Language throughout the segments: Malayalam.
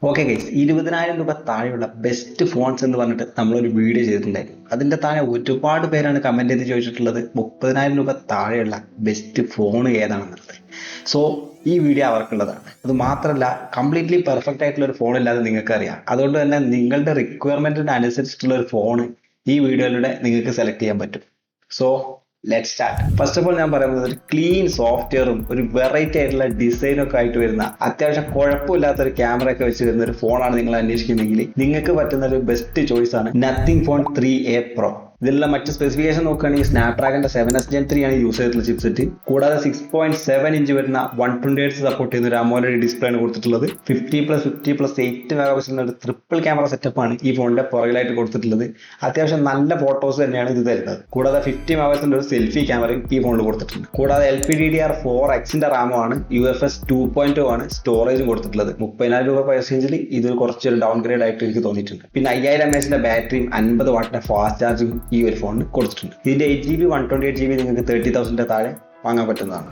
ഓക്കെ ഗൈസ്, 20,000 രൂപ താഴെയുള്ള ബെസ്റ്റ് ഫോൺസ് എന്ന് പറഞ്ഞിട്ട് നമ്മളൊരു വീഡിയോ ചെയ്തിട്ടുണ്ടായിരുന്നു. അതിന്റെ താഴെ ഒരുപാട് പേരാണ് കമന്റ് ചെയ്ത് ചോദിച്ചിട്ടുള്ളത് 30,000 രൂപ താഴെയുള്ള ബെസ്റ്റ് ഫോൺ ഏതാണെന്നുള്ളത്. സോ ഈ വീഡിയോ അവർക്കുള്ളതാണ്. അത് മാത്രമല്ല, കംപ്ലീറ്റ്ലി പെർഫെക്റ്റ് ആയിട്ടുള്ള ഒരു ഫോൺ ഇല്ലാതെ നിങ്ങൾക്ക് അറിയാം. അതുകൊണ്ട് തന്നെ നിങ്ങളുടെ റിക്വയർമെന്റിന് അനുസരിച്ചിട്ടുള്ള ഒരു ഫോൺ ഈ വീഡിയോയിലൂടെ നിങ്ങൾക്ക് സെലക്ട് ചെയ്യാൻ പറ്റും. So let start. First of all ഞാൻ പറയുന്നത് ഒരു ക്ലീൻ സോഫ്റ്റ്വെയറും ഒരു വെറൈറ്റി ആയിട്ടുള്ള ഡിസൈനും ഒക്കെ ആയിട്ട് വരുന്ന അത്യാവശ്യം കുഴപ്പമില്ലാത്ത ഒരു ക്യാമറ ഒക്കെ വെച്ച് വരുന്ന ഒരു ഫോണാണ് നിങ്ങൾ അന്വേഷിക്കുന്നെങ്കിൽ നിങ്ങൾക്ക് പറ്റുന്ന ഒരു ബെസ്റ്റ് ചോയ്സ് ആണ് നത്തിങ് ഫോൺ 3A Pro. ഇതിലുള്ള മറ്റ് സ്പെസിഫിക്കേഷൻ നോക്കുകയാണെങ്കിൽ സ്നാപ്ഡ്രാഗന്റെ 7S Gen 3 ആണ് യൂസ് ചെയ്തിട്ടുള്ള ചിപ്സെറ്റ്. കൂടാതെ 6.7 ഇഞ്ച് വരുന്ന 120Hz സപ്പോർട്ട് ചെയ്യുന്ന ഒരു AMOLED ഡിസ്പ്ലേ ആണ് കൊടുത്തിട്ടുള്ളത്. 50+50+8 മെഗാപിക്സലിന്റെ ഒരു ട്രിപ്പിൾ ക്യാമറ സെറ്റപ്പ് ആണ് ഈ ഫോണിന്റെ പുറകിലായിട്ട് കൊടുത്തിട്ടുള്ളത്. അത്യാവശ്യം നല്ല ഫോട്ടോസ് തന്നെയാണ് ഇത് തരുന്നത്. കൂടാതെ 50 മെഗാപിക്സലിന്റെ ഒരു സെൽഫി ക്യാമറയും ഈ ഫോണിൽ കൊടുത്തിട്ടുണ്ട്. കൂടാതെ LPDDR4Xന്റെ റാമോ ആണ്, UFS 2.0 ആണ് സ്റ്റോറേജും കൊടുത്തിട്ടുള്ളത്. 30,000 രൂപ പ്രൈസ് റേഞ്ചിൽ ഇത് കുറച്ചൊരു ഡൗൺ ഗ്രേഡ് ആയിട്ട് എനിക്ക് തോന്നിയിട്ടുണ്ട്. പിന്നെ 5000 mAh ബാറ്ററിയും 50 വാട്ടിന്റെ ഫാസ്റ്റ് ചാർജിങ് ഈ ഒരു ഫോണിന് കൊടുത്തിട്ടുണ്ട്. ഇതിന്റെ 8GB 128GB നിങ്ങൾക്ക് 30,000 താഴെ വാങ്ങാൻ പറ്റുന്നതാണ്.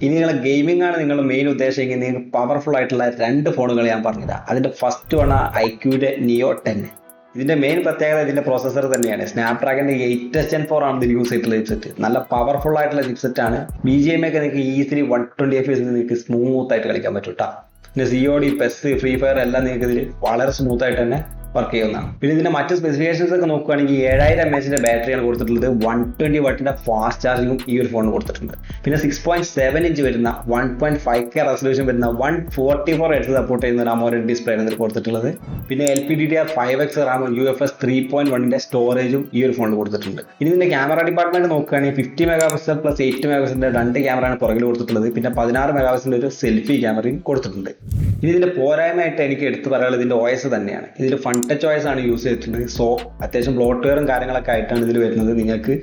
ഇനി നിങ്ങൾ ഗെയിമിംഗ് ആണ് നിങ്ങളുടെ മെയിൻ ഉദ്ദേശമെങ്കിൽ നിങ്ങൾക്ക് പവർഫുൾ ആയിട്ടുള്ള 2 ഫോണുകൾ ഞാൻ പറഞ്ഞുതരാം. അതിന്റെ ഫസ്റ്റ് വൺ iQന്റെ Neo 10. ഇതിന്റെ മെയിൻ പ്രത്യേകത ഇതിന്റെ പ്രോസസർ തന്നെയാണ്. സ്നാപ്ഡ്രാഗന്റെ 8S Gen 4 ആണ് ഇതിൽ യൂസ് ചെയ്തിട്ടുള്ള ചിപ്സെറ്റ്. നല്ല പവർഫുൾ ആയിട്ടുള്ള ചിപ്സെറ്റ് ആണ്. BGMI ഒക്കെ നിങ്ങൾക്ക് ഈസിലി 120 FPS നിങ്ങൾക്ക് സ്മൂത്ത് ആയിട്ട് കളിക്കാൻ പറ്റും കേട്ടോ. പിന്നെ COD, PES, ഫ്രീ ഫയർ എല്ലാം നിങ്ങൾക്ക് ഇതിൽ വളരെ സ്മൂത്ത് ആയിട്ട് തന്നെ വർക്ക് ചെയ്യുന്നതാണ്. പിന്നെ ഇതിന്റെ മറ്റ് സ്പെസിഫിക്കേഷൻസ് ഒക്കെ നോക്കുകയാണെങ്കിൽ 7000 mAh ബാറ്ററിയാണ് കൊടുത്തിട്ടുള്ളത്. 120 വാട്ടിന്റെ ഫാസ്റ്റ് ചാർജിങ്ങും ഈ ഒരു ഫോണിൽ കൊടുത്തിട്ടുണ്ട്. പിന്നെ 6.7 ഇഞ്ച് വരുന്ന 1.5K റെസൊല്യൂഷൻ വരുന്ന 144Hz സപ്പോർട്ട് ചെയ്യുന്ന ഒരു AMOLED ഡിസ്പ്ലേ ആണ് ഇതിൽ കൊടുത്തിട്ടുള്ളത്. പിന്നെ LPDDR5X റാമും UFS 3.1ന്റെ സ്റ്റോറേജും ഈ ഒരു ഫോണിൽ കൊടുത്തിട്ടുണ്ട്. ഇനി ഇതിന്റെ ക്യാമറ ഡിപ്പാർട്ട്മെന്റ് നോക്കുകയാണെങ്കിൽ 50 മെഗാപിക്സൽ പ്ലസ് 8 മെഗാപിക്സലിന്റെ 2 ക്യാമറയാണ് പുറകിൽ കൊടുത്തിട്ടുള്ളത്. പിന്നെ 16 മെഗാപിക്സലിന്റെ ഒരു സെൽഫി ക്യാമറയും കൊടുത്തിട്ടുണ്ട്. ഇനി ഇതിന്റെ പോരായ്മയായിട്ട് എനിക്ക് എടുത്തു പറയാനുള്ളത് ഇതിന്റെ OS തന്നെയാണ്. ഇതിൽ ടച്ച് OS ആണ് യൂസ് ചെയ്തിട്ടുള്ളത്. സോ അത്യാവശ്യം ബ്ലോട്ട്വെയറും കാര്യങ്ങളൊക്കെ ആയിട്ടാണ് ഇതിൽ വരുന്നത്. നിങ്ങൾക്ക്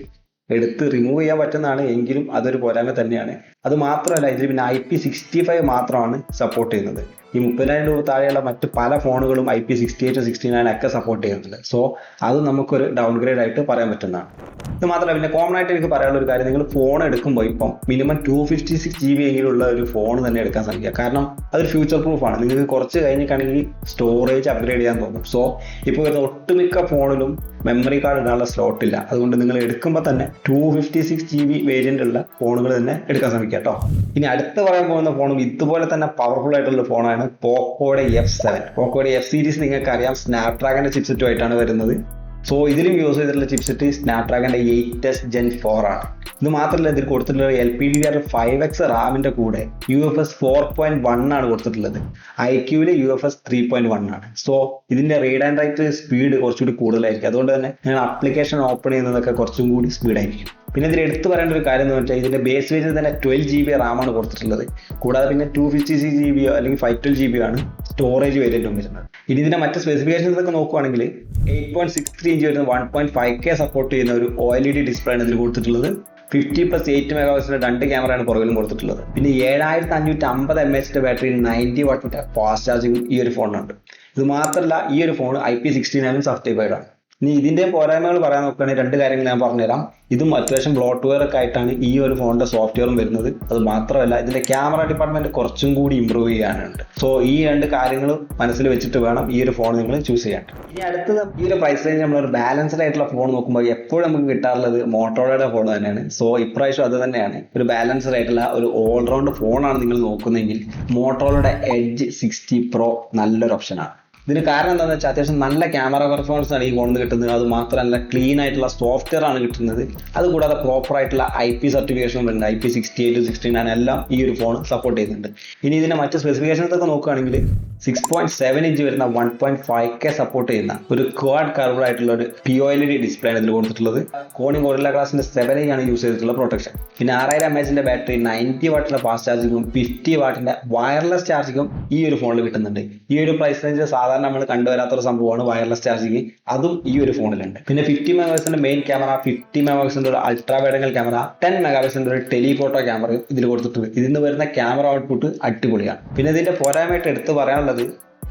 എടുത്ത് റിമൂവ് ചെയ്യാൻ പറ്റുന്നതാണ്, എങ്കിലും അതൊരു പോരായ്മ തന്നെയാണ്. അത് മാത്രമല്ല, ഇതിൽ പിന്നെ IP65 മാത്രമാണ് സപ്പോർട്ട് ചെയ്യുന്നത്. ഈ 30,000 രൂപ താഴെയുള്ള മറ്റ് പല ഫോണുകളും IP68, 69 ഒക്കെ സപ്പോർട്ട് ചെയ്യുന്നുണ്ട്. സോ അത് നമുക്കൊരു ഡൗൺ ഗ്രേഡ് ആയിട്ട് പറയാൻ പറ്റുന്നതാണ്. ഇത് മാത്രമല്ല, പിന്നെ കോമൺ ആയിട്ട് എനിക്ക് പറയാനുള്ള ഒരു കാര്യം, നിങ്ങൾ ഫോൺ എടുക്കുമ്പോൾ ഇപ്പം മിനിമം 256GB എങ്കിലുള്ള ഒരു ഫോൺ തന്നെ എടുക്കാൻ ശ്രമിക്കുക. കാരണം അതൊരു ഫ്യൂച്ചർ പ്രൂഫ് ആണ്. നിങ്ങൾക്ക് കുറച്ച് കഴിഞ്ഞിട്ടാണെങ്കിൽ സ്റ്റോറേജ് അപ്ഗ്രേഡ് ചെയ്യാൻ തോന്നും. സോ ഇപ്പോൾ വരുന്ന ഒട്ടുമിക്ക ഫോണിലും മെമ്മറി കാർഡ് ഇടാനുള്ള സ്ലോട്ട് ഇല്ല. അതുകൊണ്ട് നിങ്ങൾ എടുക്കുമ്പോൾ തന്നെ 256GB വേരിയന്റ് ഉള്ള ഫോണുകൾ തന്നെ എടുക്കാൻ ശ്രമിക്കുക കേട്ടോ. ഇനി അടുത്ത് പറയാൻ പോകുന്ന ഫോണും ഇതുപോലെ തന്നെ പവർഫുൾ ആയിട്ടുള്ള ഫോണാണ് പോക്കോയുടെ F7. പോക്കോയുടെ F സീരീസ് നിങ്ങൾക്ക് അറിയാം, സ്നാപ്ഡ്രാഗന്റെ ചിപ്സെറ്റുമായിട്ടാണ് വരുന്നത്. സോ ഇതിലും യൂസ് ചെയ്തിട്ടുള്ള ചിപ്സെറ്റ് സ്നാപ്ഡ്രാഗന്റെ 8S Gen 4 ആണ്. ഇത് മാത്രമല്ല, ഇതിൽ കൊടുത്തിട്ടുള്ള LPDDR5X റാമിന്റെ കൂടെ UFS 4.1 ആണ് കൊടുത്തിട്ടുള്ളത്. iQല് UFS 3.1 ആണ്. സോ ഇതിന്റെ റീഡ് ആൻഡ് റൈറ്റ് സ്പീഡ് കുറച്ചുകൂടി കൂടുതലായിരിക്കും. അതുകൊണ്ട് തന്നെ നിങ്ങൾ ആപ്ലിക്കേഷൻ ഓപ്പൺ ചെയ്യുന്നതൊക്കെ കുറച്ചും കൂടി സ്പീഡായിരിക്കും. പിന്നെ ഇതിൽ എടുത്തു പറയേണ്ട ഒരു കാര്യം എന്ന് വെച്ചാൽ ഇതിന്റെ ബേസ് വേരിയന്റ് തന്നെ 12GB റാമാണ് കൊടുത്തിട്ടുള്ളത്. കൂടാതെ പിന്നെ 256GB അല്ലെങ്കിൽ 512GB ആണ് സ്റ്റോറേജ് വേരിയന്റും വരുന്നത്. ഇനി ഇതിന്റെ മറ്റ് സ്പെസിഫിക്കേഷൻസ് ഒക്കെ നോക്കുകയാണെങ്കിൽ 8.63 ഇഞ്ച് വരുന്ന 1.5K സപ്പോർട്ട് ചെയ്യുന്ന ഒരു OLED ഡിസ്പ്ലേ ആണ് ഇതിൽ കൊടുത്തിട്ടുള്ളത്. 50+8 മെഗാപിക്സലിന്റെ 2 ക്യാമറയാണ് പുറകിലും കൊടുത്തിട്ടുള്ളത്. പിന്നെ 7550 mAh ബാറ്ററി 90 വാട്ടിന്റെ ഫാസ്റ്റ് ചാർജിങ് ഈ ഒരു ഫോണിനുണ്ട്. ഇത് മാത്രമല്ല, ഈ ഒരു ഫോൺ IP69 സർട്ടിഫൈഡ് ആണ്. ഇനി ഇതിന്റെ പോരായ്മകൾ പറയാൻ നോക്കുകയാണെങ്കിൽ 2 കാര്യങ്ങൾ ഞാൻ പറഞ്ഞുതരാം. ഇതും അത്യാവശ്യം ബ്ലോട്ട്വെയർ ഒക്കെ ആയിട്ടാണ് ഈ ഒരു ഫോണിന്റെ സോഫ്റ്റ്വെയറും വരുന്നത്. അത് മാത്രമല്ല, ഇതിന്റെ ക്യാമറ ഡിപ്പാർട്ട്മെന്റ് കുറച്ചും കൂടി ഇമ്പ്രൂവ് ചെയ്യാനുണ്ട്. സോ ഈ 2 കാര്യങ്ങൾ മനസ്സിൽ വെച്ചിട്ട് വേണം ഈ ഒരു ഫോൺ നിങ്ങൾ ചൂസ് ചെയ്യാൻ. ഇനി അടുത്തത്, ഈ ഒരു പ്രൈസ് റേഞ്ച് നമ്മളൊരു ബാലൻസ്ഡ് ആയിട്ടുള്ള ഫോൺ നോക്കുമ്പോൾ എപ്പോഴും നമുക്ക് കിട്ടാറുള്ളത് മോട്ടോറോളയുടെ ഫോൺ തന്നെയാണ്. സോ ഇപ്രാവശ്യം അത് തന്നെയാണ്, ഒരു ബാലൻസ്ഡ് ആയിട്ടുള്ള ഒരു ഓൾറൗണ്ട് ഫോണാണ് നിങ്ങൾ നോക്കുന്നതെങ്കിൽ മോട്ടോറോളയുടെ Edge 60 Pro നല്ലൊരു ഓപ്ഷനാണ്. ഇതിന് കാരണം എന്താണെന്ന് വെച്ചാൽ അത്യാവശ്യം നല്ല ക്യാമറ പെർഫോമൻസ് ആണ് ഈ ഫോണിൽ കിട്ടുന്നത്. അത് മാത്രമല്ല, ക്ലീൻ ആയിട്ടുള്ള സോഫ്റ്റ്വെയർ ആണ് കിട്ടുന്നത്. അതുകൂടാതെ പ്രോപ്പർ ആയിട്ടുള്ള IP സർട്ടിഫിക്കേഷൻ വരുന്നുണ്ട്. IP68, 69 എല്ലാം ഈ ഒരു ഫോൺ സപ്പോർട്ട് ചെയ്യുന്നുണ്ട്. ഇനി ഇതിന്റെ മറ്റ് സ്പെസിഫിക്കേഷൻസ് ഒക്കെ നോക്കുകയാണെങ്കിൽ 6.7 ഇഞ്ച് വരുന്ന 1.5K സപ്പോർട്ട് ചെയ്യുന്ന ഒരു ക്വാഡ് കർവ്ഡ് ആയിട്ടുള്ള ഒരു POLED ഡിസ്പ്ലേ ആണ് ഇതിൽ കൊടുത്തിട്ടുള്ളത്. കോണിംഗ് ഗോറില്ല ഗ്ലാസിന്റെ 7A ആണ് യൂസ് ചെയ്തിട്ടുള്ള പ്രൊട്ടക്ഷൻ. പിന്നെ 6000 mAh ബാറ്ററി 90 വാട്ടിന്റെ ഫാസ്റ്റ് ചാർജിങ്ങും 50 വാട്ടിന്റെ വയർലെസ് ചാർജിങ്ങും ഈ ഒരു ഫോണിൽ കിട്ടുന്നുണ്ട്. ഈ ഒരു പ്രൈസ് റേഞ്ചിൽ സാധാരണ നമ്മൾ കണ്ടുവരാത്തൊരു സംഭവമാണ് വയർലെസ് ചാർജിങ്. അതും ഈ ഒരു ഫോണിലുണ്ട്. പിന്നെ 50 മെഗാപിക്സലിന്റെ മെയിൻ ക്യാമറ, 50 മെഗാപിക്സലിന്റെ ഒരു അൾട്രാ വൈഡ് ആംഗിൾ ക്യാമറ, 10 മെഗാപിക്സലിന്റെ ഒരു ടെലിഫോട്ടോ ക്യാമറയും ഇതിൽ കൊടുത്തിട്ടുണ്ട്. ഇതിന് വരുന്ന ക്യാമറ ഔട്ട്പുട്ട് അടിപൊളിയാണ്. പിന്നെ ഇതിന്റെ പോരായ്മയായിട്ട് എടുത്ത് പറയാനുള്ളത്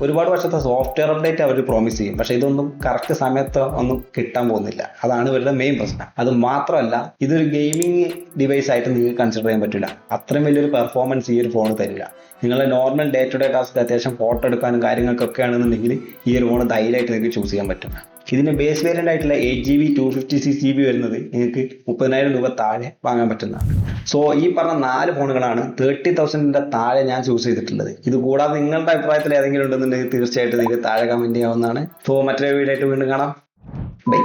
ഒരുപാട് വർഷത്തെ സോഫ്റ്റ്വെയർ അപ്ഡേറ്റ് അവർ പ്രോമിസ് ചെയ്യും, പക്ഷെ ഇതൊന്നും കറക്റ്റ് സമയത്ത് ഒന്നും കിട്ടാൻ പോകുന്നില്ല. അതാണ് ഇവരുടെ മെയിൻ പ്രശ്നം. അത് മാത്രമല്ല, ഇതൊരു ഗെയിമിംഗ് ഡിവൈസ് ആയിട്ട് നിങ്ങൾക്ക് കൺസിഡർ ചെയ്യാൻ പറ്റില്ല. അത്രയും വലിയൊരു പെർഫോമൻസ് ഈ ഒരു ഫോൺ തരില്ല. നിങ്ങളുടെ normal day to day task അത്യാവശ്യം ഫോട്ടോ എടുക്കാനും കാര്യങ്ങൾക്കൊക്കെ ആണെന്നുണ്ടെങ്കിൽ ഈ ഒരു ഫോൺ ധൈര്യമായിട്ട് നിങ്ങൾക്ക് ചൂസ് ചെയ്യാൻ പറ്റും. ഇതിന്റെ ബേസ് വേരിയന്റ് ആയിട്ടുള്ള 8GB 256GB വരുന്നത് നിങ്ങൾക്ക് 30,000 രൂപ താഴെ വാങ്ങാൻ പറ്റുന്നതാണ്. സോ ഈ പറഞ്ഞ 4 ഫോണുകളാണ് 30,000 താഴെ ഞാൻ ചൂസ് ചെയ്തിട്ടുള്ളത്. ഇത് കൂടാതെ നിങ്ങളുടെ അഭിപ്രായത്തിൽ ഏതെങ്കിലും ഉണ്ടെന്നുണ്ടെങ്കിൽ തീർച്ചയായിട്ടും നിങ്ങൾക്ക് താഴെ കമന്റ് ചെയ്യാവുന്നതാണ്. സോ മറ്റൊരു വീഡിയോ ആയിട്ട് വീണ്ടും കാണാം. ബൈ.